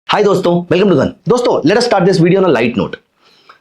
हाय दोस्तों, welcome to धन। दोस्तों, let us start this video on a light note.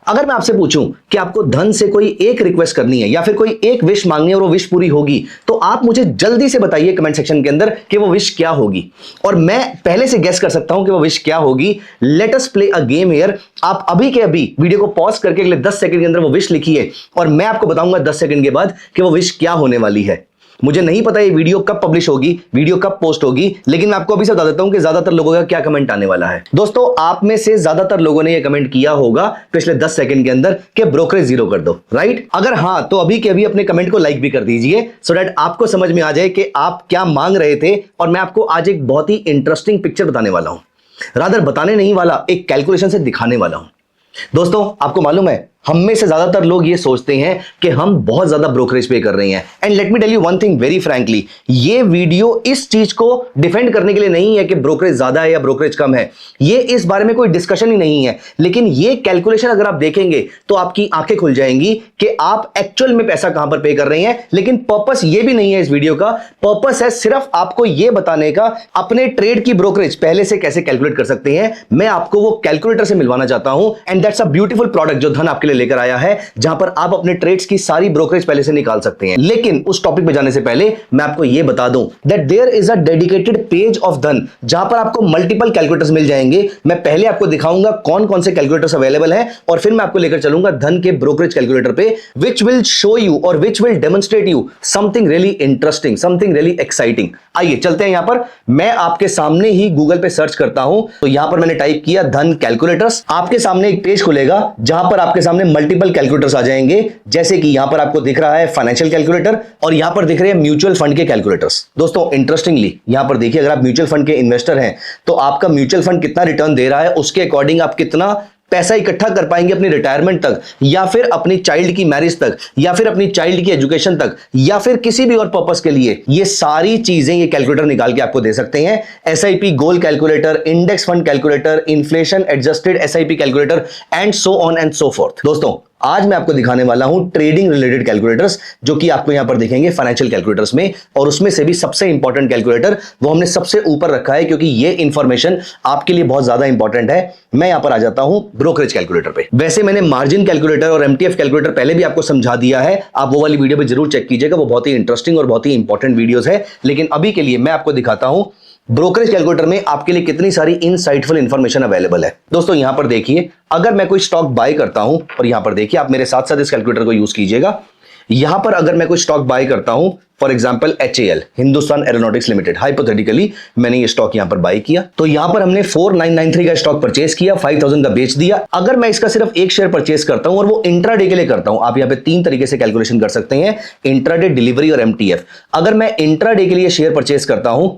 अगर मैं आपसे पूछूं कि आपको धन से कोई एक रिक्वेस्ट करनी है या फिर कोई एक विश मांगनी है और वो विश पूरी होगी, तो आप मुझे जल्दी से बताइए कमेंट सेक्शन के अंदर कि वो विश क्या होगी। और मैं पहले से गेस कर सकता हूं कि वो विश क्या होगी। Let us play a game here. आप अभी के अभी वीडियो को पॉज करके अगले 10 सेकंड के अंदर वो विश लिखिए और मैं आपको बताऊंगा 10 सेकंड के बाद कि वो विश क्या होने वाली है। मुझे नहीं पता ये वीडियो कब पब्लिश होगी, वीडियो कब पोस्ट होगी, लेकिन मैं आपको अभी से बता देता हूं कि ज्यादातर लोगों का क्या कमेंट आने वाला है। दोस्तों, आप में से ज्यादातर लोगों ने ये कमेंट किया होगा पिछले 10 सेकंड के अंदर कि ब्रोकरेज 0 कर दो, राइट? अगर हां, तो अभी के अभी अपने कमेंट को लाइक भी कर दीजिए सो दैट आपको समझ में आ जाए कि आप क्या मांग रहे थे। और मैं आपको आज एक बहुत ही इंटरेस्टिंग पिक्चर बताने वाला हूं, रादर बताने नहीं वाला, एक कैलकुलेशन से दिखाने वाला हूं। दोस्तों, आपको मालूम है, हम में से ज्यादातर लोग ये सोचते हैं कि हम बहुत ज्यादा ब्रोकरेज पे कर रहे हैं। And let me tell you one thing very frankly, ये वीडियो इस चीज को डिफेंड करने के लिए नहीं है कि ब्रोकरेज ज्यादा है या ब्रोकरेज कम है। ये इस बारे में कोई डिस्कशन ही नहीं है। लेकिन ये कैलकुलेशन अगर आप देखेंगे तो आपकी आंखें खुल जाएंगी कि आप एक्चुअल में पैसा कहां पर पे कर रहे हैं। लेकिन पर्पस ये भी नहीं है इस वीडियो का। पर्पस है सिर्फ आपको यह बताने का अपने ट्रेड की ब्रोकरेज पहले से कैसे कैलकुलेट कर सकते हैं। मैं आपको वो कैलकुलेटर से मिलवाना चाहता हूं। And that's a beautiful product जो धन आपके लिए लेकर आया है, जहां पर आप अपने ट्रेड्स की सारी ब्रोकरेज पहले से निकाल सकते हैं। लेकिन उस टॉपिक पे जाने से पहले मैं आपको यह बता दूं that there is a dedicated page of धन, जहां पर आपको मल्टीपल कैलकुलेटर्स मिल जाएंगे। मैं पहले आपको दिखाऊंगा कौन कौन से कैलकुलेटर्स अवेलेबल हैं और फिर मैं आपको लेकर चलूंगा धन के ब्रोकरेज कैलकुलेटर पे, विच विल शो यू और which will demonstrate you something really interesting, something really exciting. आइए चलते हैं। यहां पर मैं आपके सामने ही गूगल पे सर्च करता हूं, तो यहां पर मैंने टाइप किया धन कैलकुलेटर्स। आपके सामने एक पेज खुलेगा जहां पर आपके सामने मल्टीपल कैलकुलेटर्स आ जाएंगे, जैसे कि यहां पर आपको दिख रहा है फाइनेंशियल कैलकुलेटर और यहां पर दिख रहे हैं म्यूचुअल फंड के कैलकुलेटर्स। दोस्तों, इंटरेस्टिंगली यहां पर देखिए, अगर आप म्यूचुअल फंड के इन्वेस्टर हैं तो आपका म्यूचुअल फंड कितना रिटर्न दे रहा है, उसके अकॉर्डिंग आप कितना पैसा इकट्ठा कर पाएंगे अपनी रिटायरमेंट तक, या फिर अपनी चाइल्ड की मैरिज तक, या फिर अपनी चाइल्ड की एजुकेशन तक, या फिर किसी भी और पर्पस के लिए। ये सारी चीजें ये कैलकुलेटर निकाल के आपको दे सकते हैं। SIP goal calculator, index fund calculator, inflation adjusted SIP calculator and so on and so fourth. दोस्तों, आज मैं आपको दिखाने वाला हूं ट्रेडिंग रिलेटेड कैलकुलेटर्स, जो कि आपको यहां पर दिखेंगे फाइनेंशियल कैलकुलेटर्स में। और उसमें से भी सबसे इंपॉर्टेंट कैलकुलेटर वो हमने सबसे ऊपर रखा है, क्योंकि ये इंफॉर्मेशन आपके लिए बहुत ज्यादा इंपॉर्टेंट है। मैं यहां पर आ जाता हूं ब्रोकरेज कैलकुलेटर पे। वैसे मैंने मार्जिन कैलकुलेटर और एमटीएफ कैलकुलेटर पहले भी आपको समझा दिया है, आप वो वाली वीडियो भी जरूर चेक कीजिएगा, वो बहुत ही इंटरेस्टिंग और बहुत ही इंपॉर्टेंट वीडियोस है। लेकिन अभी के लिए मैं आपको दिखाता हूं ब्रोकरेज कैलकुलेटर में आपके लिए कितनी सारी इनसाइटफुल इंफॉर्मेशन अवेलेबल है। दोस्तों, यहां पर देखिए, अगर मैं कोई स्टॉक बाय करता हूं, और यहां पर देखिए, आप मेरे साथ साथ इस कैलकुलेटर को यूज कीजिएगा। यहां पर अगर मैं कोई स्टॉक बाय करता हूं, for example HAL, Hindustan aeronautics limited, hypothetically मैंने ये स्टॉक यहां पर बाय किया, तो यहां पर हमने 4993 का स्टॉक परचेस किया, 5000 का बेच दिया। अगर मैं इसका सिर्फ एक शेयर परचेस करता हूं और वो इंट्राडे के लिए करता हूं, आप यहां पे 3 तरीके से कैलकुलेशन कर सकते हैं, इंट्राडे, डिलीवरी और MTF। अगर मैं इंट्राडे के लिए शेयर परचेस करता हूं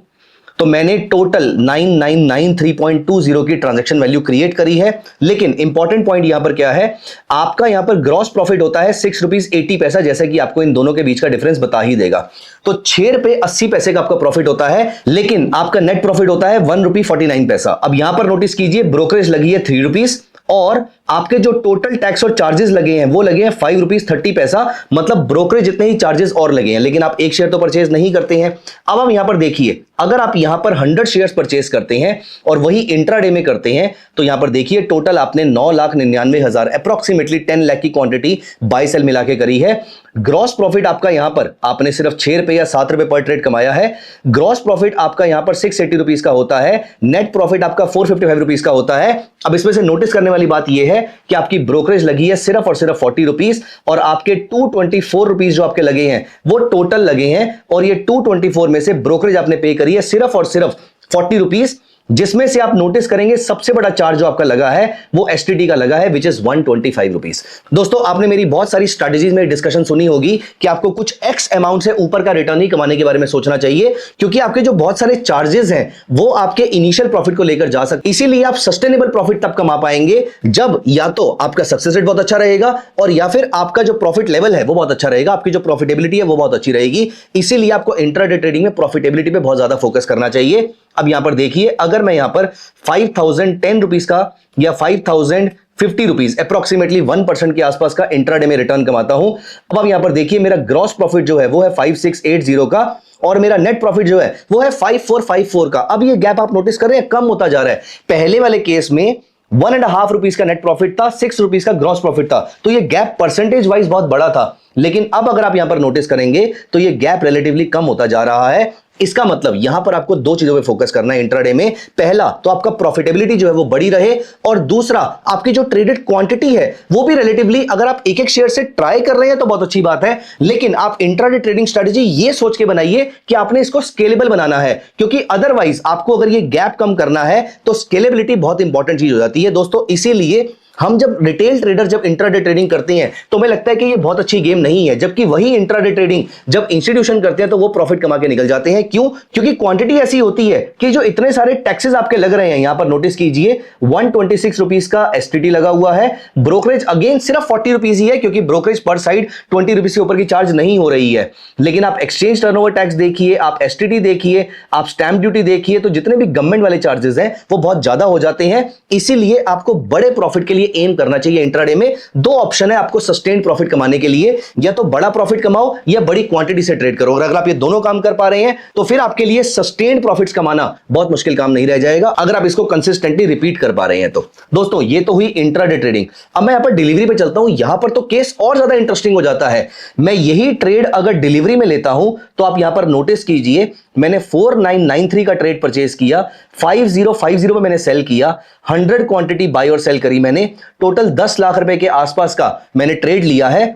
तो मैंने टोटल 9993.20 की ट्रांजैक्शन वैल्यू क्रिएट करी है। लेकिन इंपॉर्टेंट पॉइंट यहां पर क्या है, आपका यहां पर ग्रॉस प्रॉफिट होता है 6 रुपीज 80 पैसा, जैसे कि आपको इन दोनों के बीच का डिफरेंस बता ही देगा। तो 6 रुपए 80 पैसे का आपका प्रॉफिट होता है, लेकिन आपका नेट प्रॉफिट होता है 1 रुपी 49 पैसा। अब यहां पर नोटिस कीजिए, ब्रोकरेज लगी है 3 रुपीज और आपके जो टोटल टैक्स और चार्जेस लगे हैं वो लगे हैं 5 रुपीज 30 पैसा। मतलब ब्रोकरेज जितने ही चार्जेस और लगे हैं, लेकिन आप एक शेयर तो परचेज नहीं करते हैं। अब हम यहां पर देखिए, अगर आप यहां पर 100 शेयर्स परचेज करते हैं और वही इंट्राडे में करते हैं, तो यहां पर देखिए टोटल आपने 9,99,000 अप्रोक्सीमेटली 10 लाख की क्वांटिटी बाय सेल मिला के करी है। ग्रॉस प्रॉफिट आपका यहां पर आपने सिर्फ 6 रुपए या 7 रुपए पर ट्रेड कमाया है। ग्रॉस प्रॉफिट आपका यहां पर 680 रुपीज का होता है, नेट प्रॉफिट आपका 455 रुपीज का होता है। अब इसमें से नोटिस करने वाली बात यह है कि आपकी ब्रोकरेज लगी है सिर्फ और सिर्फ 40 रुपीज, और आपके 224 रुपीज जो आपके लगे हैं वो टोटल लगे हैं। और ये 224 में से ब्रोकरेज आपने पे करी है सिर्फ और सिर्फ 40 रुपीज, जिसमें से आप नोटिस करेंगे सबसे बड़ा चार्ज जो आपका लगा है वो एसटीटी का लगा है, विच इज 125 रुपीज। दोस्तों, आपने मेरी बहुत सारी स्ट्रैटेजीज में डिस्कशन सुनी होगी कि आपको कुछ एक्स अमाउंट से ऊपर का रिटर्न ही कमाने के बारे में सोचना चाहिए, क्योंकि आपके जो बहुत सारे चार्जेस हैं वो आपके इनिशियल प्रॉफिट को लेकर जा सकते। इसीलिए आप सस्टेनेबल प्रॉफिट तब कमा पाएंगे जब या तो आपका सक्सेस रेट बहुत अच्छा रहेगा और या फिर आपका जो प्रॉफिट लेवल है वो बहुत अच्छा रहेगा, आपकी जो प्रॉफिटेबिलिटी है वो बहुत अच्छी रहेगी। इसीलिए आपको इंट्राडे ट्रेडिंग में प्रॉफिटेबिलिटी पे बहुत ज्यादा फोकस करना चाहिए। अब यहां पर देखिए, अगर मैं यहां पर 5010 रुपीज का या 5050 रुपीज अप्रोक्सीमेटली 1% के आसपास का इंट्राडे में रिटर्न कमाता हूं। अब यहां पर देखिए, मेरा ग्रॉस प्रॉफिट जो है वो है 5680 का, और मेरा नेट प्रॉफिट जो है वो है 5454 का। अब ये गैप आप नोटिस कर रहे हैं कम होता जा रहा है। पहले वाले केस में 1.5 रुपीज का नेट प्रॉफिट था, 6 रुपीज का ग्रॉस प्रॉफिट था, तो ये गैप परसेंटेज वाइज बहुत बड़ा था। लेकिन अब अगर आप यहां पर नोटिस करेंगे तो ये गैप रिलेटिवली कम होता जा रहा है। इसका मतलब यहां पर आपको दो चीजों पे फोकस करना है इंट्राडे में। पहला तो आपका प्रॉफिटेबिलिटी जो है वो बड़ी रहे, और दूसरा आपकी जो ट्रेडेड क्वांटिटी है वो भी रिलेटिवली, अगर आप एक एक शेयर से ट्राई कर रहे हैं तो बहुत अच्छी बात है, लेकिन आप इंट्राडे ट्रेडिंग स्ट्रेटजी ये सोच के बनाइए कि आपने इसको स्केलेबल बनाना है, क्योंकि अदरवाइज आपको अगर ये गैप कम करना है तो स्केलेबिलिटी बहुत इंपॉर्टेंट चीज हो जाती है दोस्तों। इसीलिए हम जब रिटेल ट्रेडर जब इंट्राडे ट्रेडिंग करते हैं तो हमें लगता है कि ये बहुत अच्छी गेम नहीं है, जबकि वही इंट्राडे ट्रेडिंग जब इंस्टीट्यूशन करते हैं तो वो प्रॉफिट कमा के निकल जाते हैं। क्यों? क्योंकि क्वांटिटी ऐसी होती है कि जो इतने सारे टैक्सेस आपके लग रहे हैं, यहां पर नोटिस कीजिए 126 रुपीज का एसटीटी लगा हुआ है, ब्रोकरेज अगेन सिर्फ 40 रुपीज ही है, क्योंकि ब्रोकरेज पर साइड 20 रुपीज से ऊपर की चार्ज नहीं हो रही है। लेकिन आप एक्सचेंज टर्नओवर टैक्स देखिए, आप एसटीटी देखिए, आप स्टैंप ड्यूटी देखिए, तो जितने भी गवर्नमेंट वाले चार्जेस हैं वो बहुत ज्यादा हो जाते हैं। इसीलिए आपको बड़े प्रॉफिट के लिए एम करना चाहिए। इंट्राडे में दो ऑप्शन है आपको सस्टेन्ड प्रॉफिट कमाने के लिए, या तो बड़ा प्रॉफिट कमाओ या बड़ी क्वांटिटी से ट्रेड करो। अगर आप ये दोनों काम कर पा रहे हैं तो फिर आपके लिए सस्टेन्ड प्रॉफिट्स कमाना बहुत मुश्किल काम नहीं रह जाएगा, अगर आप इसको कंसिस्टेंटली रिपीट कर पा रहे हैं तो। दोस्तों ये तो हुई इंट्राडे ट्रेडिंग। अब मैं यहां पर डिलीवरी पे चलता हूं, यहां पर तो केस और ज्यादा इंटरेस्टिंग हो जाता है। मैं यही ट्रेड अगर डिलीवरी में लेता हूं तो आप यहां पर नोटिस कीजिए, मैंने 4993 का ट्रेड परचेज किया, 5050 में मैंने सेल किया, 100 क्वांटिटी बाय और सेल करी मैंने, टोटल 10 लाख रुपए के आसपास का मैंने ट्रेड लिया है।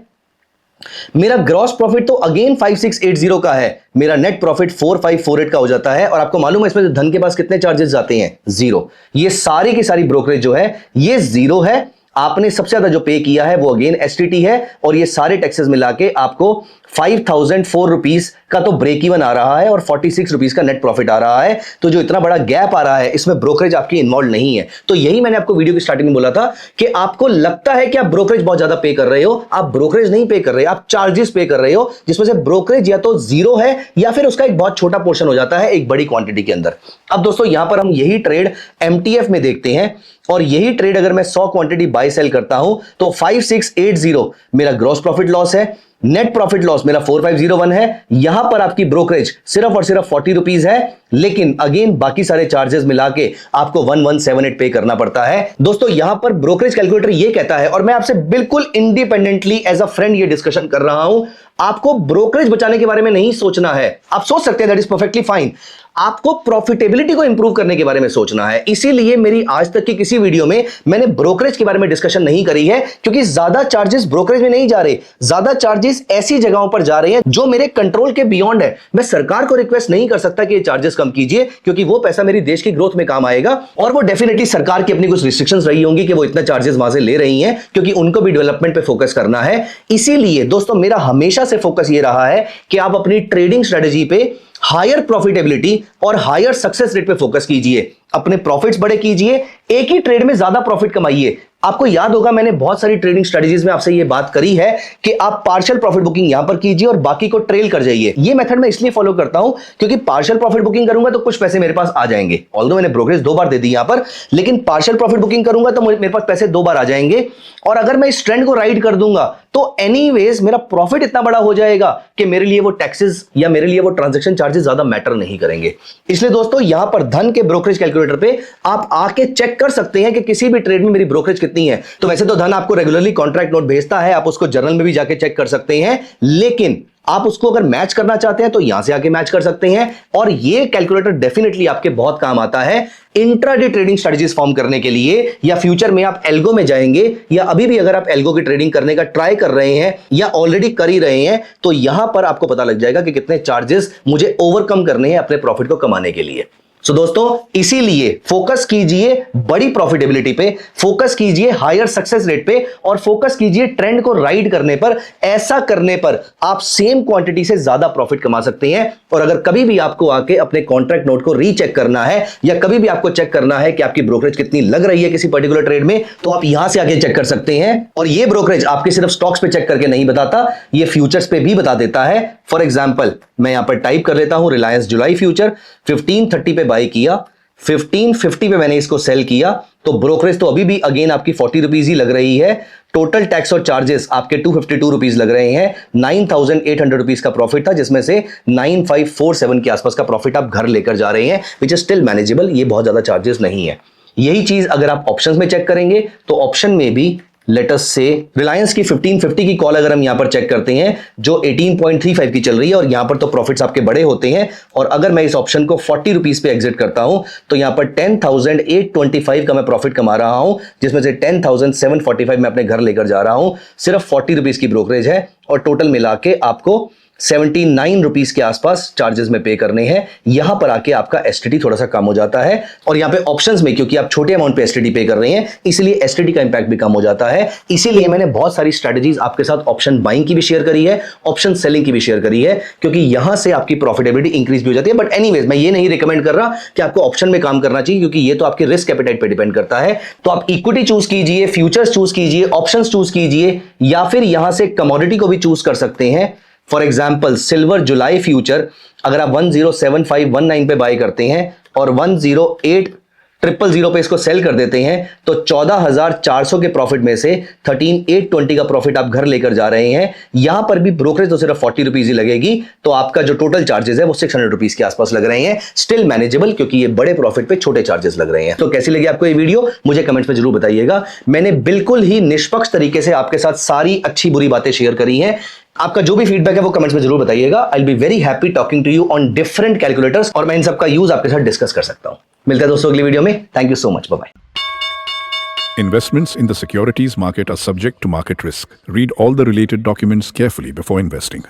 मेरा ग्रॉस प्रॉफिट तो अगेन 5680 का है, मेरा नेट प्रॉफिट 4548 का हो जाता है। और आपको मालूम है इसमें धन के पास कितने चार्जेस जाते हैं? जीरो। ये सारी की सारी ब्रोकरेज जो है ये जीरो है। आपने सबसे ज्यादा जो पे किया है वो अगेन एसटीटी है, और ये सारे टैक्सेस मिला के आपको 5004 रुपीज का तो ब्रेक इवन आ रहा है और 46 रुपीज का नेट प्रॉफिट आ रहा है। तो जो इतना बड़ा गैप आ रहा है इसमें ब्रोकरेज आपकी इन्वॉल्व नहीं है। तो यही मैंने आपको वीडियो की स्टार्टिंग में बोला था कि आपको लगता है कि आप ब्रोकरेज बहुत ज्यादा पे कर रहे हो, आप ब्रोकरेज नहीं पे कर रहे, आप चार्जेस पे कर रहे हो, जिसमें से ब्रोकरेज या तो जीरो है या फिर उसका एक बहुत छोटा पोर्शन हो जाता है एक बड़ी क्वांटिटी के अंदर। अब दोस्तों यहां पर हम यही ट्रेड एमटीएफ में देखते हैं, और यही ट्रेड अगर मैं 100 क्वांटिटी बाय सेल करता हूं तो 5680 मेरा ग्रॉस प्रॉफिट लॉस है, नेट प्रॉफिट लॉस मेरा 4501 है। यहां पर आपकी ब्रोकरेज सिर्फ और सिर्फ 40 रुपीज है, लेकिन अगेन बाकी सारे चार्जेस मिला के आपको 1178 पे करना पड़ता है। दोस्तों यहां पर ब्रोकरेज कैलकुलेटर ये कहता है, और मैं आपसे बिल्कुल इंडिपेंडेंटली एज अ फ्रेंड ये डिस्कशन कर रहा हूं, आपको ब्रोकरेज बचाने के बारे में नहीं सोचना है। आप सोच सकते हैं, दैट इज परफेक्टली फाइन। आपको प्रॉफिटेबिलिटी को इंप्रूव करने के बारे में सोचना है। इसीलिए मेरी आज तक की किसी वीडियो में मैंने ब्रोकरेज के बारे में डिस्कशन नहीं करी है, क्योंकि ज्यादा चार्जेस ब्रोकरेज में नहीं जा रहे, ज्यादा चार्जेस ऐसी जगहों पर जा रहे हैं जो मेरे कंट्रोल के बियॉन्ड है। मैं सरकार को रिक्वेस्ट नहीं कर सकता कि ये चार्जेस कम कीजिए, क्योंकि वो पैसा मेरी देश की ग्रोथ में काम आएगा, और वो डेफिनेटली सरकार की अपनी कुछ रिस्ट्रिक्शंस रही होंगी कि वो इतना चार्जेस वहां से ले रही हैं, क्योंकि उनको भी डेवलपमेंट पे फोकस करना है। इसीलिए दोस्तों मेरा हमेशा से फोकस ये रहा है कि आप अपनी ट्रेडिंग स्ट्रेटजी पे हायर प्रॉफिटेबिलिटी और हायर सक्सेस रेट पे फोकस कीजिए, अपने प्रॉफिट्स बड़े कीजिए, एक ही ट्रेड में ज्यादा प्रॉफिट कमाइए। आपको याद होगा मैंने बहुत सारी ट्रेडिंग स्ट्रेटजीज में आपसे ये बात करी है कि आप पार्शियल प्रॉफिट बुकिंग यहां पर कीजिए और बाकी को ट्रेल कर जाइए। ये मेथड मैं इसलिए फॉलो करता हूं क्योंकि पार्शियल प्रॉफिट बुकिंग करूंगा तो कुछ पैसे मेरे पास आ जाएंगे, ऑल्दो मैंने ब्रोकरेज 2 बार दे दी यहां पर, लेकिन पार्शियल प्रॉफिट बुकिंग करूंगा तो मेरे पास पैसे 2 बार आ जाएंगे। और अगर मैं इस ट्रेंड को राइड कर दूंगा तो एनीवेज मेरा प्रॉफिट इतना बड़ा हो जाएगा कि मेरे लिए वो टैक्सेस या मेरे लिए वो ट्रांजैक्शन चार्जेस ज्यादा मैटर नहीं करेंगे। इसलिए दोस्तों यहां पर धन के ब्रोकरेज कैलकुलेटर पे आप आके चेक कर सकते हैं कि किसी भी ट्रेड में मेरी ब्रोकरेज कितनी है। तो वैसे तो धन आपको रेगुलरली कॉन्ट्रैक्ट नोट भेजता है, आप उसको जर्नल में भी जाके चेक कर सकते हैं, लेकिन आप उसको अगर मैच करना चाहते हैं तो यहां से आके मैच कर सकते हैं। और ये कैलकुलेटर डेफिनेटली आपके बहुत काम आता है इंट्राडे ट्रेडिंग स्ट्रेटजीज फॉर्म करने के लिए, या फ्यूचर में आप एल्गो में जाएंगे, या अभी भी अगर आप एल्गो की ट्रेडिंग करने का ट्राई कर रहे हैं या ऑलरेडी कर ही रहे हैं, तो यहां पर आपको पता लग जाएगा कि कितने चार्जेस मुझे ओवरकम करने हैं अपने प्रॉफिट को कमाने के लिए। सो दोस्तों इसीलिए फोकस कीजिए बड़ी प्रॉफिटेबिलिटी पे, फोकस कीजिए हायर सक्सेस रेट पे, और फोकस कीजिए ट्रेंड को राइड करने पर। ऐसा करने पर आप सेम क्वांटिटी से ज्यादा प्रॉफिट कमा सकते हैं। और अगर कभी भी आपको आके अपने कॉन्ट्रैक्ट नोट को रीचेक करना है, या कभी भी आपको चेक करना है कि आपकी ब्रोकरेज कितनी लग रही है किसी पर्टिकुलर ट्रेड में, तो आप यहां से आके चेक कर सकते हैं। और ये ब्रोकरेज आपके सिर्फ स्टॉक्स पे चेक करके नहीं बताता, ये फ्यूचर्स पे भी बता देता है। फॉर एग्जाम्पल मैं यहां पर टाइप कर लेता हूं रिलायंस जुलाई फ्यूचर, 1530 पे बाय किया, 1550 पे मैंने इसको सेल किया, तो ब्रोकरेज तो अभी भी अगेन आपकी 40 रुपीज ही लग रही है। टोटल टैक्स और चार्जेस आपके 252 रुपीज लग रहे हैं। 9,800 रुपीज का प्रॉफिट था, जिसमें से 9,547 के आसपास का प्रॉफिट आप घर लेकर जा रहे हैं, विच इज स्टिल मैनेजेबल। ये बहुत ज्यादा चार्जेस नहीं है। यही चीज अगर आप ऑप्शंस में चेक करेंगे तो ऑप्शन में भी लेट अस से रिलायंस की 1550 की कॉल अगर हम यहां पर चेक करते हैं जो 18.35 की चल रही है, और यहां पर तो प्रॉफिट्स आपके बड़े होते हैं। और अगर मैं इस ऑप्शन को 40 रुपीज पे एग्जिट करता हूं तो यहां पर 10,825 का मैं प्रॉफिट कमा रहा हूं, जिसमें से 10,745 मैं अपने घर लेकर जा रहा हूं। सिर्फ 40 रुपीज की ब्रोकरेज है और टोटल मिला के आपको 79 रुपीज के आसपास चार्जेस में पे करने हैं। यहां पर आके आपका एसटीटी थोड़ा सा कम हो जाता है, और यहां पे ऑप्शंस में क्योंकि आप छोटे अमाउंट पे एसटीटी पे कर रहे हैं इसलिए एसटीटी का इंपैक्ट भी कम हो जाता है। इसीलिए मैंने बहुत सारी स्ट्रेटजीज आपके साथ ऑप्शन बाइंग की भी शेयर करी है, ऑप्शन सेलिंग की भी शेयर करी है, क्योंकि यहां से आपकी प्रॉफिटेबिलिटी इंक्रीज भी हो जाती है। बट एनीवेज मैं ये नहीं रिकमेंड कर रहा कि आपको ऑप्शन में काम करना चाहिए, क्योंकि ये तो आपके रिस्क एपेटाइट पे डिपेंड करता है। तो आप इक्विटी चूज कीजिए, फ्यूचर्स चूज कीजिए, ऑप्शंस चूज कीजिए, या फिर यहां से कमोडिटी को भी चूज कर सकते हैं। For example silver July future अगर आप 107519 पे बाय करते हैं और 108000 पे इसको सेल कर देते हैं तो 14,400 के प्रॉफिट में से 13,820 का प्रॉफिट आप घर लेकर जा रहे हैं। यहां पर भी ब्रोकरेज तो सिर्फ 40 रुपीज ही लगेगी, तो आपका जो टोटल चार्जेस है वो 600 रुपीज के आसपास लग रहे हैं। स्टिल मैनेजेबल, क्योंकि ये बड़े प्रॉफिट पे छोटे चार्जेस लग रहे हैं। तो कैसी लगी आपको ये वीडियो मुझे कमेंट्स में जरूर बताइएगा। मैंने बिल्कुल ही निष्पक्ष तरीके से आपके साथ सारी अच्छी बुरी बातें शेयर करी हैं। आपका जो भी फीडबैक है वो कमेंट्स में जरूर बताइएगा। I will be very happy talking to you on different calculators, और मैं इन सबका यूज आपके साथ डिस्कस कर सकता हूं। मिलता है दोस्तों अगली वीडियो में। Thank you so much, bye bye. Investments in the securities market are subject to market risk. Read all the related documents carefully before investing.